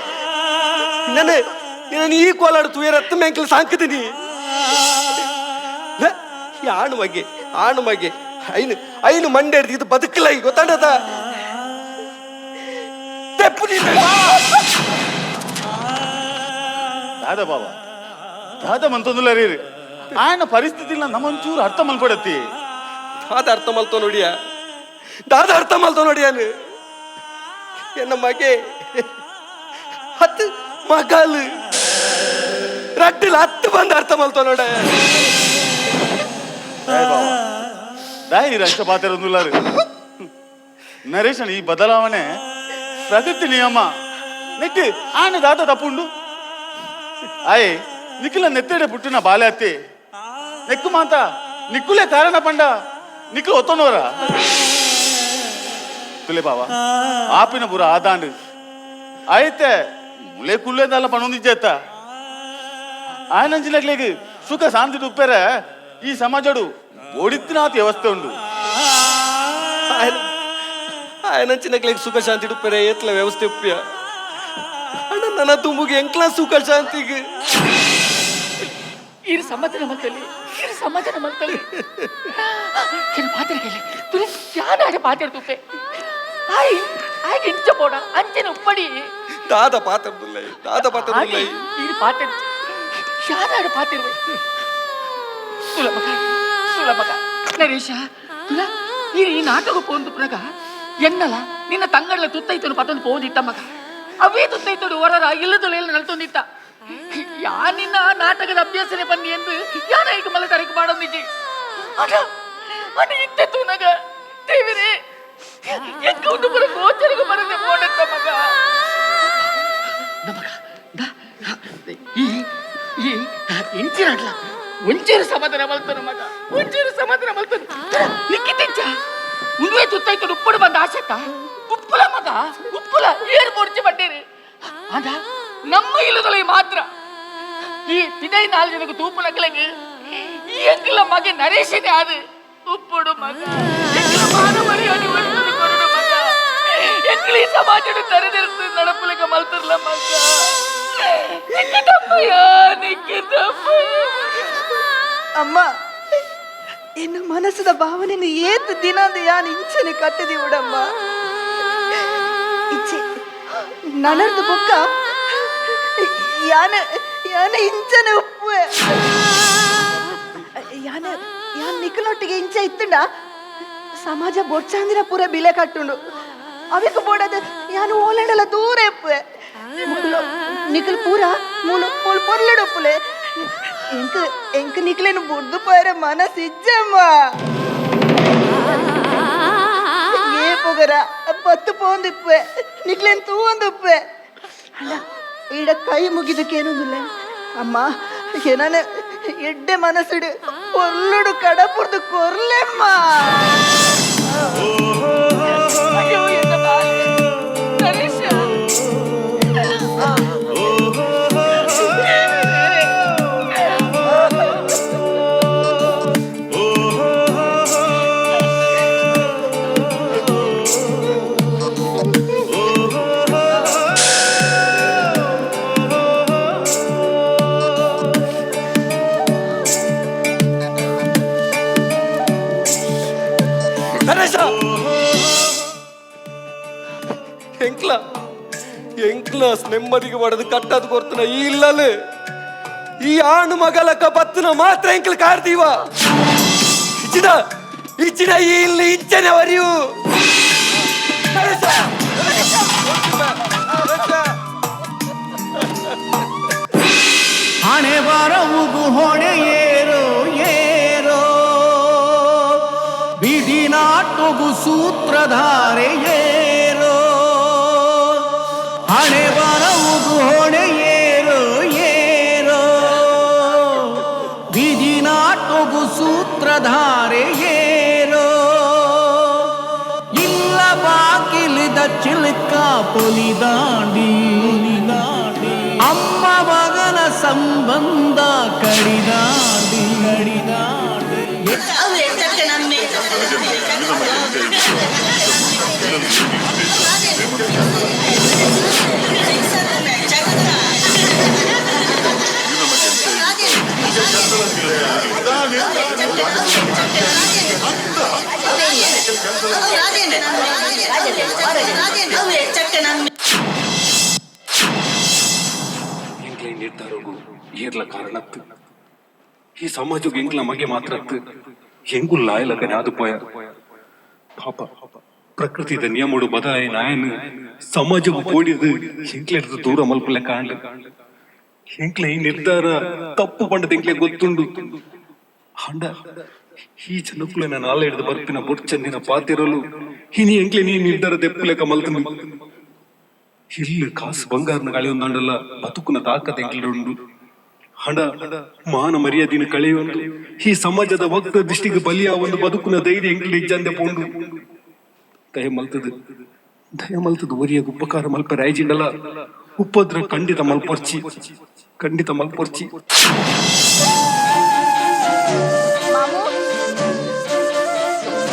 ನಾನು ಈ ಕೋಲಾಡು ತುಯರತ್ತು ಮೆಂಕಲ್ ಸಾಂಕತೀನಿ ಆಣು ಮಗೆ ಐನು ಮಂಡೆ ಇದು ಬದುಕಲ್ಲ ಈಗ ಗೊತ್ತಾಡದ
ದಾದ ಬಾಬಾ ದಾದ ಮಂತೊಂದುಲ್ಲ ರೀ ఆయన ಪರಿಸ್ಥಿತಿಲ್ಲ ನಮ್ಮಂಚೂರು ಅರ್ಥ ಮಲ್ಪಡತ್ತಿ
ದಾದ ಅರ್ಥ ಮಲ್ತೋ ನೋಡಿಯಾನು ಎನ್ನ ಮಗೆ ಹತ್ತು ಮಗಲು ರಟ್ಟಿಲ್ ಹತ್ತು ಬಂದು ಅರ್ಥ ಮಲ್ತೋ ನೋಡ
ದಾಯಿ ರಕ್ಷ ಪಾತಿರೊಂದುಲ್ಲಾರು ನರೇಶನ್ ಈ ಬದಲಾವಣೆ ಪ್ರಕೃತಿ ನಿಯಮ ನೆಟ್ಟಿ ఆయన ದಾದ ತಪ್ಪುಂಡು ಆಯ್ ನಿಖಿಲ ನೆತ್ತೆಡೆ ಪುಟ್ಟಿನ ಬಾಲೆ ಅತ್ತಿ ನೆಕ್ಕು ಮಾತ ನಿಕ್ಕುಲೇ ಕಾರಣ ಪಂಡ ನಿಖಿಲ್ ಒತ್ತನೋರ ತುಲೆ ಬಾವ ಆಪಿನ ಪುರ ಆದಾಂಡು అయితే ములే కుళ్ళేదాల పనుంది చేత ఆయన అంచినట్లేకి సుఖ శాంతి దుప్పేర ఈ సమాజడు ఓడిత్తినాత వ్యవస్థ ఉండు
ఆయన ಅಂಚಿನಕ್ಲೇಗೆ ಸುಖ ಶಾಂತಿ ಡುಪ್ಪರೆ ಏತ್ಲ ವ್ಯವಸ್ಥೆ ಉಪ್ಪಿಯ ಅಣ್ಣ ನನ್ನ ತುಂಬುಗೆ ಎಂಕ್ಲ ಸುಖ ಶಾಂತಿಗೆ
ಇರು ಸಮಾಧಾನ ಮಲ್ತಲ್ಲಿ ಏನು ಪಾತ್ರೆ ಕೇಳಿ ತುಲೆ ಯಾನಾಡೆ ಪಾತ್ರೆ ತುಪ್ಪೆ ಆಯ್ಕೆ ಇಂಚ ಪೋಡ ಅಂಚೆನ ಉಪ್ಪಡಿ
ದಾದ ಪಾತ್ರ
ಇದು ಪಾತ್ರೆ ಯಾನಾಡೆ ಪಾತ್ರೆ ಸುಲಭ ನರೇಶ ತುಲ ಈ ನಾಟಕ ಪೋಂದು ಪ್ರಗ ಎನ್ನಲ ನಿನ್ನ ತಂಗಡ್ಲ ತುತ್ತೈತನು ಪತ್ತೊಂದು ಪೋಂದಿತ್ತ ಮಗ ಅವೇ ತುತ್ತೈತಡು ಹೊರರ ಇಲ್ಲದೊಳೆಯಲ್ಲಿ ನಲ್ತೊಂದಿತ್ತ ಯಾ ನಿನ್ನ ನಾಟಕದ ಅಭ್ಯಾಸನೆ ಬನ್ನಿ ಎಂದು ಯಾನ ಈಗ ಮಲ ತರಕ ಮಾಡೋದು ನಿಜಿ ಅಡ ಅಡ ಇತ್ತು ನಗ ದೇವರೇ ಎಂಕ ಒಂದು ಬರ ಗೋಚರಗ ಬರದೆ ಪೋಂಡತ್ತ ಮಗ ನಮಗ ಈ ಇಂಚಿರಡ್ಲ ಒಂಚೂರು ಸಮಾಧಾನ ಮಲ್ತನು ಮಗ ಒಂಚೂರು ಸಮಾಧಾನ ಮಲ್ತನು ನಿಕ್ಕಿತಿಂಚ ಉಂಗುವೆ ತುತ್ತಾಯ್ತು ಉಪ್ಪುಡು ಬಂದ ಆಸೆತ್ತ ಉಪ್ಪುಲ ಮಗ ಉಪ್ಪುಲ ಏರ್ ಮುಡ್ಚಿ ಬಡ್ಡೇರಿ ಅದ ನಮ್ಮ ಇಲ್ಲದೊಳಗೆ ಮಾತ್ರ ಈ ತಿದೈ 4 ಜನಕ್ಕೆ ತೂಪು ನಗಲೆಗೆ ಈ ಎಂಗಿಲ ಮಗೆ ನರೇಶನೇ ಆದು ಉಪ್ಪುಡು ಮಗ ಎಂಗಿಲ ಮಾನ ಮರ್ಯಾದೆ ಒಳ್ಳೆ ಕೊರಡು ಮಗ ಎಂಗಿಲಿ ಸಮಾಜದ ತರದಿರ್ತ ನಡಪುಲಿಕ ಮಲ್ತಿರ್ಲ ಮಗ ನಿಕ್ಕಿತಪ್ಪಯ್ಯ ನಿಕ್ಕಿತಪ್ಪಯ್ಯ
ಅಮ್ಮ ಇನ್ನು ಮನಸ್ಸದ ಭಾವನೆಯನ್ನು ಏತು ದಿನದ ಯಾನ್ ಇಂಚನೆ ಕಟ್ಟದಿ ಉಡಮ್ಮ ಇಚ್ಚೆ ನನರ್ದು ಬೊಕ್ಕ ಯಾನ ಯಾನ ಇಂಚನೆ ಉಪ್ಪುವೆ ಯಾನ ಯಾನ್ ನಿಖಲೊಟ್ಟಿಗೆ ಇಂಚ ಇತ್ತುಂಡ ಸಮಾಜ ಬೊಡ್ಚಾಂದಿರ ಪೂರ ಬಿಲೆ ಕಟ್ಟುಂಡು ಅವಿಗೆ ಬೋಡದ ಯಾನು ಓಲಾಡಲ ದೂರ ಎಪ್ಪುವೆ ನಿಖಲ್ ಪೂರ ಮೂಲು ಮೂಲು ಪೊರ್ಲಡು ಉಪ್ಪುಲೆ ಎಂಕ ನಿಖಲೇನು ಬುಡ್ದು ಪೋಯರ ಮನಸ್ ಇಜ್ಜಮ್ಮ ಏ ಪೊಗರ ಪತ್ತು ಪೋಂದಿಪ್ಪೆ ನಿಖಲೇನು ತೂವೊಂದುಪ್ಪೆ ಅಲ್ಲ ಈಡ ಕೈ ಮುಗಿದಕ್ಕೇನೊಂದಿಲ್ಲ ಅಮ್ಮ ಏನಾನ ಎಡ್ಡೆ ಮನಸ್ಸಿಡು ಕೊಲ್ಲುಡು ಕಡಪುರ್ದು ಕೊರ್ಲೆಮ್ಮ
ಅಯ್ಯೋ ಎನ್ನ ಬಾಯಿ ನರೇಶ
ಎಂಕ್ಲ ನೆಮ್ಮದಿಗೆ ಪಡೆದು ಕಟ್ಟದು ಕೊರ್ತನ ಈ ಇಲ್ಲಲು ಈ ಆಣು ಮಗಲಕ ಬತ್ತನ ಮಾತ್ರ ಎಂಕ್ಲ ಕಾರ್ದೀವ ಇಚ್ಚಿನ ಇಚ್ಚಿನ ಈ ಇಲ್ಲ ಇಚ್ಚನೆ ವರಿಯು
ಹಣೆ ಬರವುಗು ಹೊಣೆ ಏರೋ ಏರೋ ವಿಧಿ ನಾಟುಗು ಸೂತ್ರಧಾರೆ ಏರೋ ಹಣೆ ಬರವುಗು ಹೊಣೆ ಏರೋ ಏರೋ ವಿಧಿ ನಾಟುಗು ಸೂತ್ರಧಾರೆ ಏರೋ ಇಲ್ಲ ಬಾಗಿಲಿದ ಚಿಲ್ಕ ಪೊಲಿದಾಂಡಿ ಅಮ್ಮ ಮಗನ ಸಂಬಂಧ ಕಡಿದಾಡಿ
ನಿರ್ಧಾರವು ಏರ್ಲ ಕಾರಣತ್ತು ಈ ಸಮಾಜಕ್ಕೆ ಎಂಗ್ಲ ಮಗೆ ಮಾತ್ರ ಹೆಂಗು ಲಾಯಲಗನೆ ಆದು ಪೋಯ ಪಾಪ ಪ್ರಕೃತಿದ ನಿಯಮಡು ಬದಲಾಯ ನಾಯನು ಸಮಾಜವು ಕೂಡಿದು ಹೆಂಗ್ಲೆಡ್ದು ದೂರ ಮಲ್ಪಲೆ ಕಾಂಡ ಹೆಂಗ್ಲೆ ಈ ನಿರ್ಧಾರ ತಪ್ಪು ಪಂಡದ ಹೆಂಗ್ಲೆ ಗೊತ್ತುಂಡು ಹಂಡ ಈ ಜನಕ್ಕುಲೆ ನಾನು ಆಲ ಹಿಡಿದು ಬರ್ಪಿನ ಬೊಡ್ಚಂದಿನ ಪಾತಿರಲು ಇನಿ ಎಂಗ್ಲೆ ನೀ ನಿರ್ಧಾರ ತೆಪ್ಪಲೆಕ ಮಲ್ತನು ಇಲ್ಲಿ ಕಾಸು ಬಂಗಾರನ ಕಳೆಯೊಂದಂಡಲ್ಲ ಬದುಕುನ ತಾಕತ್ ಎಂಗ್ಲುಂಡು ಹಣ ಮಾನ ಮರ್ಯಾದಿನ ಕಳೆಯೊಂದು ಈ ಸಮಾಜದ ಭಕ್ತ ದೃಷ್ಟಿಗೆ ಬಲಿಯ ಒಂದು ಬದುಕುನ ಧೈರ್ಯ ಎಂಗ್ಲಿ ಇಜ್ಜಂದೆ ಪೋಂಡು ದಯ ಮಲ್ತದು ಒರಿಯಾಗ ಉಪಕಾರ ಮಲ್ಪ ರಾಯ್ಜಿಂಡಲ್ಲ ಉಪದ್ರ ಖಂಡಿತ ಮಲ್ಪರ್ಚಿ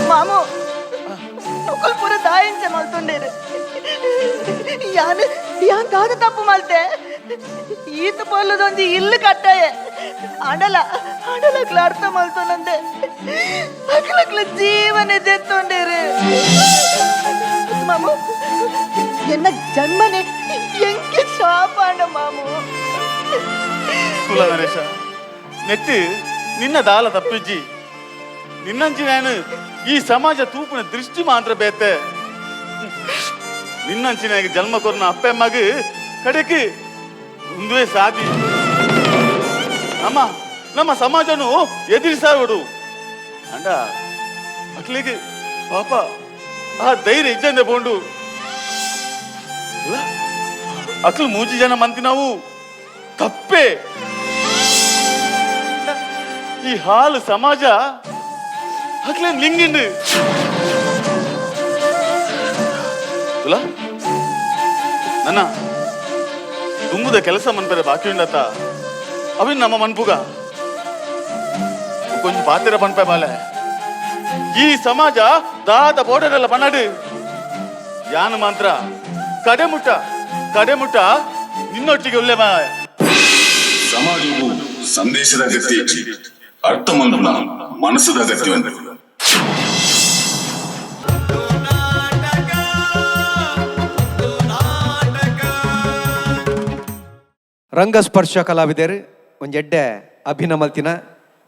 ಮಾಮು ತುಕಲ್ ಪೂರ ದಾಯಿಂಚೆ ಮಲ್ತೊಂಡೇರು ಯಾನ್ ದಾದ ತಪ್ಪು ಮಲ್ತೆ ಈತ ಪೊಲ್ಲದೊಂದು ಇಲ್ಲು ಕಟ್ಟಾಯೆ ಅಡಲಕ್ಲ ಅರ್ಥ ಮಲ್ತೊಂದೆ ಅಕ್ಲಕ್ಲ ಜೀವನ ದೆತ್ತೊಂಡೇರು ಮಾಮು ಎನ್ನ ಜನ್ಮನೆ ಎಂಕೆ ಶಾಪಾಂಡ ಮಾಮು
ನರೇಶ ನೆಟ್ಟು ನಿನ್ನ ದಾಲ ತಪ್ಪಿಜ್ಜಿ ನಿನ್ನಂಚಿನ ಈ ಸಮಾಜ ತೂಪಿನ ದೃಷ್ಟಿ ಮಾತ್ರ ಬೇತೆ ನಿನ್ನಂಚಿನ ಜನ್ಮ ಕೊರ್ನ ಅಪ್ಪ ಮಗ ಕಡೆಗೆ ಮುಂದುವೆ ಸಾಧಿ ನಮ್ಮ ಸಮಾಜನು ಎದುರಿಸಾಬಿಡು ಅಂಡ ಮಕ್ಕಳಿಗೆ ಪಾಪ ಆ ಧೈರ್ಯ ಇಜ್ಜಂದೆ ಬೋಂಡು ಅಕ್ಲು ಮೂಜಿ ಜನ ಮಂತಿ ನಾವು ತಪ್ಪೆ ಈ ಹಾಲು ಸಮಾಜ ಅಕ್ಲೆ ಲಿಂಗಿಂಡು ತುಲ ನನ್ನ ತುಂಬುದ ಕೆಲಸ ಮನ್ಪರೆ ಬಾಕಿ ಉಂಡತ್ತ ಅವಿನ್ ನಮ್ಮ ಮನ್ಪುಗ ಕೊಂಚ ಪಾತಿರ ಪನ್ಪೆ ಬಾಲೆ ಈ ಸಮಾಜ ದಾದ ಬೋರ್ಡರೆಲ್ಲ ಪನ್ನಡು ಯಾನು ಮಾತ್ರ ಕಡೆಮುಟ್ಟ ನಿನ್ನೊಟ್ಟಿಗೆ ಒಳ್ಳೆ
ಸಮಾಜವು ಸಂದೇಶದ ಅಗತ್ಯ ಇಚ್ಚಿ ಅರ್ಥ ಮಲ್ಪನ ಮನಸ್ಸದ ಅಗತ್ಯ ಉಂಟು.
ರಂಗಸ್ಪರ್ಶ ಕಲಾವಿದರು ಒಂಜಿ ಎಡ್ಡೆ ಅಭಿನಯ ಮಲ್ತಿನ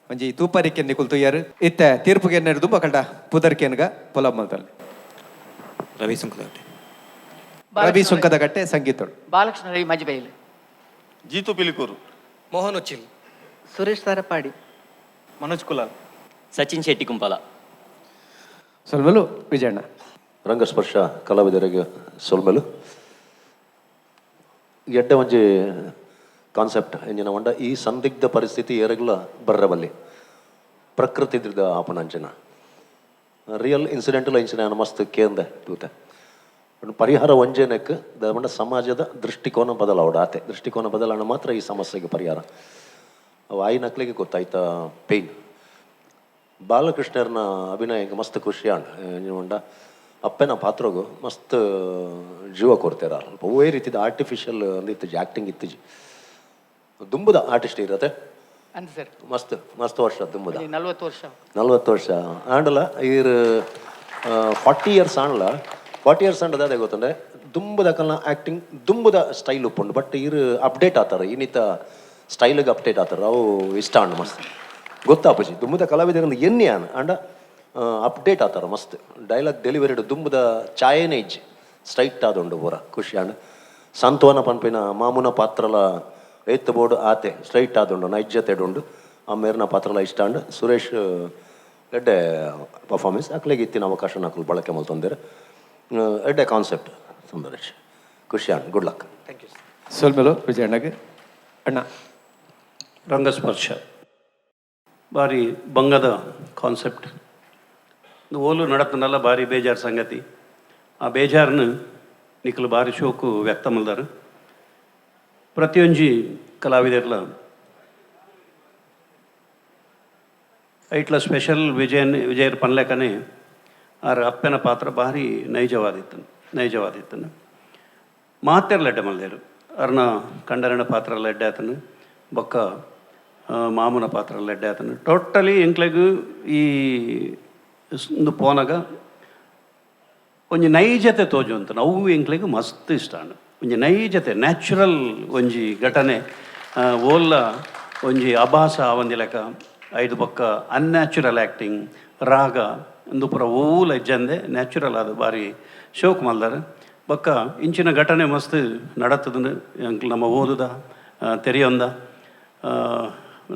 ಒಂಜಿ ತೂಪರಿಕೆನ್ನಿ ಕುಲ್ತುಯ್ಯಾರು ಇತ್ತೆ ತೀರ್ಪುಗೆ ಎನ್ನೆರು ದುಂಬ ಕಲ್ಡ ಪುದರ್ಕೆನ್ಗ ಪೊಲಬ್ ಮಲ್ತಲ್ಲಿ ರವಿ ಸುಂಕದಗಟ್ಟೆ ಸಂಗೀತೋಡು
ಬಾಲಕೃಷ್ಣ ರವಿ ಮಜ್ಬೈಲ್,
ಜೀತು ಪಿಲಿಕೂರು,
ಮೋಹನ್ ಉಚ್ಚಿಲ್,
ಸುರೇಶ್ ಸರಪಾಡಿ,
ಮನೋಜ್ ಕುಲಾಲ್,
ಸಚಿನ್ ಶೆಟ್ಟಿ ಕುಂಪಲ.
ಸೊಲ್ಮೆಲು ವಿಜಯಣ್ಣ.
ರಂಗಸ್ಪರ್ಶ ಕಲಾವಿದರಿಗೆ ಸೊಲ್ಮೆಲು ಎಡ್ಡೆ ಒಂಜಿ ಕಾನ್ಸೆಪ್ಟ್ ಎಂಜಿನ ಒಂಡ ಈ ಸಂದಿಗ್ಧ ಪರಿಸ್ಥಿತಿ ಏರಗ್ಲ ಬರ್ರಬಲ್ಲಿ ಪ್ರಕೃತಿದ ಆಪನಂಚನ ರಿಯಲ್ ಇನ್ಸಿಡೆಂಟಲ್ ಇಂಚಿನ ಮಸ್ತ್ ಕೇಂದ ತೂತೆ ಪರಿಹಾರ ಒಂಜೇನಕ್ಕೆ ದಂಡ ಸಮಾಜದ ದೃಷ್ಟಿಕೋನ ಬದಲಾವಡ ಆತೆ ದೃಷ್ಟಿಕೋನ ಬದಲಾವಣೆ ಮಾತ್ರ ಈ ಸಮಸ್ಯೆಗೆ ಪರಿಹಾರ. ಅವು ಆಯ್ನಕ್ಲಿಗೆ ಗೊತ್ತಾಯ್ತಾ ಪೇಯ್ನ್ ಬಾಲಕೃಷ್ಣರ್ನ ಅಭಿನಯಕ್ಕೆ ಮಸ್ತ್ ಖುಷಿ ಅಂಡ ಅಪ್ಪನ ಪಾತ್ರಗೂ ಮಸ್ತ್ ಜೀವ ಕೊಡ್ತಾರ ಅಲ್ಪ ಒವೇ ರೀತಿದ ಆರ್ಟಿಫಿಷಿಯಲ್ ಅಂದಿತ್ತು ಆ್ಯಕ್ಟಿಂಗ್ ಇತ್ತಿಜಿ ದುಂಬುದ ಆರ್ಟಿಸ್ಟ್ ಇರತ್ತೆ ಮಸ್ತ್ ಮಸ್ತ್ ವರ್ಷ ದುಂಬುದ 40 ವರ್ಷ ಆಂಡಲ ಇರ್ 40 ಇಯರ್ಸ್ ಆಂಡ್ಲ 40 ಇಯರ್ಸ್ ಆಂಡದ ಅದೇ ಗೊತ್ತಂದ್ರೆ ದುಂಬುದ ಕಲ್ನ ಆ್ಯಕ್ಟಿಂಗ್ ದುಂಬುದ ಸ್ಟೈಲ್ ಉಪ್ಪುಂಡು ಬಟ್ ಇರ್ ಅಪ್ಡೇಟ್ ಆತಾರೆ ಇನ್ನಿತ ಸ್ಟೈಲಿಗೆ ಅಪ್ಡೇಟ್ ಆತಾರೆ ಅವು ಇಷ್ಟ ಅಂಡ್ ಮಸ್ತ್ ಗೊತ್ತಾಪಜಿ ದುಂಬುದ ಕಲಾವಿದರಲ್ಲಿ ಎನ್ನಿ ಆನ್ ಅಂಡ ಅಪ್ಡೇಟ್ ಆತಾರೆ ಮಸ್ತ್ ಡೈಲಾಗ್ ಡೆಲಿವರಿಡ್ ದುಂಬುದ ಚಾಯನೇಜ್ ಸ್ಟ್ರೈಟ್ ಆದುಂಡು ಪೂರ ಖುಷಿ ಅಂಡ್ ಸಂತ್ವನ ಪನ್ಪಿನ ಮಾಮೂನ ಪಾತ್ರಲ ಎತ್ತು ಬೋರ್ಡು ಆತೆ ಸ್ಟ್ರೈಟ್ ಆದುಂಡು ನೈಜತೆಡುಂಡು ಆ ಮೇರ್ನ ಪಾತ್ರಲ ಇಷ್ಟ ಅಂಡ್ ಸುರೇಶ್ ಎಡ್ಡೆ ಪರ್ಫಾರ್ಮೆನ್ಸ್ ಅಕ್ಲೆಗೆ ಇತ್ತಿನ ಅವಕಾಶ ನಾಲ್ಕು ಬಳಕೆ ಮಲ್ತೊಂದಿರ ಎಡ್ಡೆ ಕಾನ್ಸೆಪ್ಟ್ ಸುಂದರೇಶ್ ಖುಷಿ and good luck. Thank you.
ಸೊಲ್ಮೆಲು ವಿಜಯಣ್ಣಗೆ ಅಣ್ಣ.
ರಂಗಸ್ಪರ್ಶ ಭಾರಿ ಬಂಗದ ಕಾನ್ಸೆಪ್ಟ್ ಓಲು ನಡತನಲ್ಲ ಭಾರಿ ಬೇಜಾರು ಸಂಗತಿ ಆ ಬೇಜಾರನ್ನ ನಿಖಲು ಭಾರಿ ಶೋಕು ವ್ಯಕ್ತ ಮಲ್ದಾರ ಪ್ರತಿಯೊಂಜಿ ಕಲಾವಿದರ್ಲ ಐಟ್ಲ ಸ್ಪೆಷಲ್ ವಿಜಯರ್ ಪನ್ಲೆಕನೆ ಆರ ಅಪ್ಪನ ಪಾತ್ರ ಭಾರಿ ನೈಜವಾದಿತ್ತನು ಮಾತೆರ್ಲ ಎಡ್ಡೆ ಮಲ್ದೇರು ಅರ್ನ ಕಂಡರಣ ಪಾತ್ರಲ್ಲ ಎಡ್ಡೆ ಆತನು ಬೊಕ್ಕ ಮಾಮೂನ ಪಾತ್ರಲ್ಲ ಎಡ್ಡೆ ಆತನು ಟೋಟಲಿ ಎಂಕ್ಲೆಗು ಈ ಒಂದು ಪೋನಾಗ ಒಂಜಿ ನೈಜತೆ ತೋಜು ಅಂತ ಅವು ಎಂಕ್ಲೆಗು ಮಸ್ತ್ ಇಷ್ಟ ಒಂಜಿ ನೈಜತೆ ನ್ಯಾಚುರಲ್ ಒಂಜಿ ಘಟನೆ ಓಲ್ಲ ಒಂಜಿ ಅಭಾಸ ಆವಂದಿ ಲೆಕ್ಕ ಐದು ಪಕ್ಕ ಅನ್ಯಾಚುರಲ್ ಆ್ಯಕ್ಟಿಂಗ್ ರಾಗ ಒಂದು ಪುರ ಓಲ ಇಜ್ಜಂದೆ ನ್ಯಾಚುರಲ್ ಆದ ಭಾರಿ ಶೋಕ್ ಮಲ್ದಾರ ಬೊಕ್ಕ ಇಂಚಿನ ಘಟನೆ ಮಸ್ತ್ ನಡತದ ನಮ್ಮ ಓದುದ ತೆರೆಯೊಂದ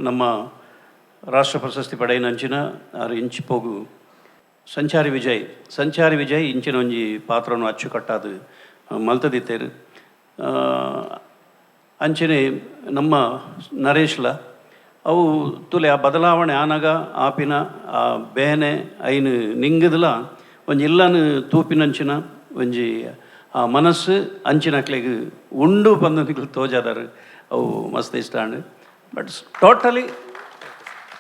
ನಮ್ಮ ರಾಷ್ಟ್ರ ಪ್ರಶಸ್ತಿ ಪಡೆಯಿನಂಚಿನ ಆರು ಇಂಚಿ ಪೋಗು ಸಂಚಾರಿ ವಿಜಯ್ ಇಂಚಿನ ಒಂಜಿ ಪಾತ್ರವನ್ನು ಅಚ್ಚುಕಟ್ಟಾದ ಮಲ್ತದಿತ್ತೇರು ಅಂಚನೆ ನಮ್ಮ ನರೇಶ್ಲ ಅವು ತುಲೆ ಆ ಬದಲಾವಣೆ ಆನಾಗ ಆಪಿನ ಆ ಬೇನೆ ಐನು ನಿಂಗದಲ ಒಂಜಿ ಇಲ್ಲನು ತೂಪಿನಂಚಿನ ಒಂಜಿ ಆ ಮನಸ್ಸು ಅಂಚಿನಕ್ಲೆಗ್ ಉಂಡು ಬಂದು ತೋಜಾದಾರು ಅವು ಮಸ್ತ್ ಇಷ್ಟ ಅಂಡ್ ಬಟ್ ಟೋಟಲಿ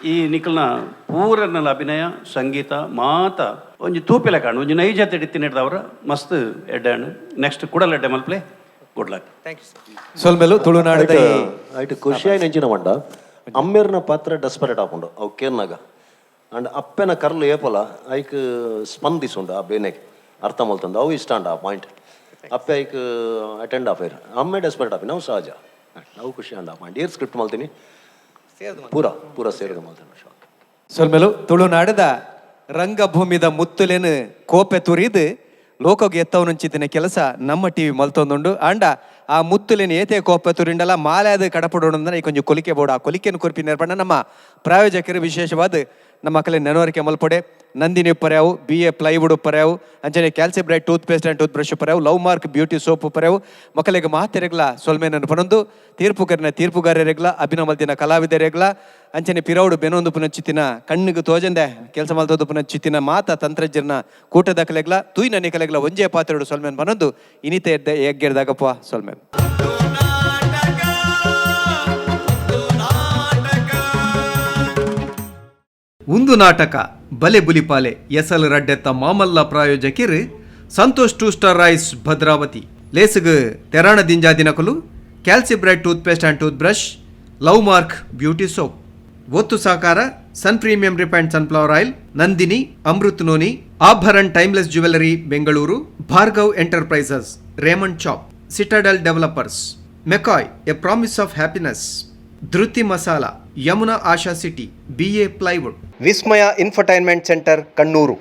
ಈ ನಿಖಲ್ನ ಪೂರನಲ್ಲ ಅಭಿನಯ ಸಂಗೀತ ಮಾತ ಒಂಜಿ ತೂಪಿಲ ಕಾಣು ಒಂಜಿ ನೈಜತೆ ಎಡಿತ್ತಿನ ಹಿಡ್ದವ್ರ ಮಸ್ತ್ ಎಡ್ಡೆ ನೆಕ್ಸ್ಟ್ ಕೂಡಲ ಎಡ್ಡೆ ಮಲ್ಪ್ಲೆ ಗುಡ್ ಲಕ್. Thank you.
ಸೊಲ್ಮೆಲು ತುಳುನಾಡದ
ಐಟ್ ಖುಷಿಯಾಗಿ ನೆಂಚಿನ ಮಂಡ ಅಮ್ಮೇರ್ನ ಪಾತ್ರ ಡೆಸ್ಪರೇಟ್ ಹಾಕೊಂಡು ಅವು ಕೇರ್ನಾಗ ಅಂಡ್ ಅಪ್ಪನ ಕರ್ಲು ಏಪಲ ಐಕ್ ಸ್ಪಂದಿಸುಂಡು ಆ ಬೇನೆಗೆ ಅರ್ಥ ಮಲ್ತಂದು ಅವು ಇಷ್ಟ ಅಂಡ ಆ ಪಾಯಿಂಟ್ ಅಪ್ಪೆ ಐಕ್ ಅಟೆಂಡ್ ಆಫೇರ್ ಅಮ್ಮೆ ಡೆಸ್ಪರೇಟ್ ಆಪಿ ನಾವು ಸಹಜ ನಾವು ಖುಷಿ ಅಂಡ ಆ ಪಾಯಿಂಟ್ ಏರ್ ಸ್ಕ್ರಿಪ್ಟ್ ಮಲ್ತೀನಿ ಪೂರ ಸೇರಿದ ಮಾತಾಡೋ
ಸೊಲ್ಮೆಲು ತುಳುನಾಡದ ರಂಗಭೂಮಿದ ಮುತ್ತುಲೆನು ಕೋಪೆ ತುರಿದು ಲೋಕಗೆ ಎತ್ತವನುಂಚಿತಿನ ಕೆಲಸ ನಮ್ಮ ಟಿವಿ ಮಲ್ತೊಂದುಂಡು ಆಂಡ ಆ ಮುತ್ತುಲೆನು ಏತೆ ಕೋಪೆ ತುರಿಂಡಲ್ಲ ಮಾಲೆ ಅದು ಕಡಪಡೋಣ ಈ ಕೊಂಚ ಕೊಲಿಕೆ ಬೋಡು ಆ ಕೊಲಿಕೆಯನ್ನು ಕುರಿಪಿ ನಿರ್ಪಣ್ಣ ನಮ್ಮ ಪ್ರಾಯೋಜಕರು ವಿಶೇಷವಾದ ನಮ್ಮ ಮಕ್ಕಳ ನೆನವರಿಕೆ ಮಲ್ಪೊಡೆ ನಂದಿನಿ ಪರ್ಯಾವು BA ಪ್ಲೈವುಡ್ ಪರ್ಯಾವು ಅಂಚನೆ Calcibright toothpaste and toothbrush ಪರ್ಯಾವು ಲವ್ ಮಾರ್ಕ್ ಬ್ಯೂಟಿ ಸೋಪ್ ಪರ್ಯಾವು ಮಕ್ಕಳಿಗೆ ಮಾತೆರೆಗ್ಲ ಸೊಲ್ಮೆನನ್ನು ಪನೊಂದು ತೀರ್ಪುಗಾರರೆಗ್ಲ ಅಭಿನಮಲ್ದಿನ ಕಲಾವಿದರೆಗ್ಲ ಅಂಚನೆ ಪಿರೌಡು ಬೆನೊಂದು ಪುನಚ್ಚಿತ್ತಿನ ಕಣ್ಣಿಗೆ ತೋಜಂದೆ ಕೆಲಸ ಮಲ್ತೋದು ಪುನಚ್ಚಿತ್ತಿನ ಮಾತ ತಂತ್ರಜ್ಞನ ಕೂಟದಕಲೆಗ್ಲ ತೂಯಿ ನನಿಕಲೆಗ್ಲ ಒಂಜೇ ಪಾತ್ರೆಡು ಸೊಲ್ಮೆನ್ ಪನೊಂದು ಇನಿತೆ ಎದ್ದೆ ಎಗ್ಗೆರ್ದಾಗಪ್ಪ ಸೊಲ್ಮೆನ್ ಒಂದು ನಾಟಕ ಬಲೆ ಬುಲಿಪಾಲೆ ಎಸಲ್ ರಡ್ಡೆತ್ತ ಮಾಮಲ್ಲ ಪ್ರಾಯೋಜಕಿರು ಸಂತೋಷ್ 2 ಸ್ಟಾರ್ ರೈಸ್ ಭದ್ರಾವತಿ ಲೇಸುಗು ತೆರಾಣ ದಿಂಜಾದಿನಕಲು Calcibright toothpaste and toothbrush love mark beauty soap ಒತ್ತು ಸಾಕಾರ sun premium refined sunflower oil Nandini Amrut noni Aabharan timeless jewellery Bengaluru Bhargav enterprises Raymond ಚಾಪ್ Citadel developers McCoy a promise of happiness Dhriti masala Yamuna Asha city BA plywood
Vismaya infotainment centre Kannur.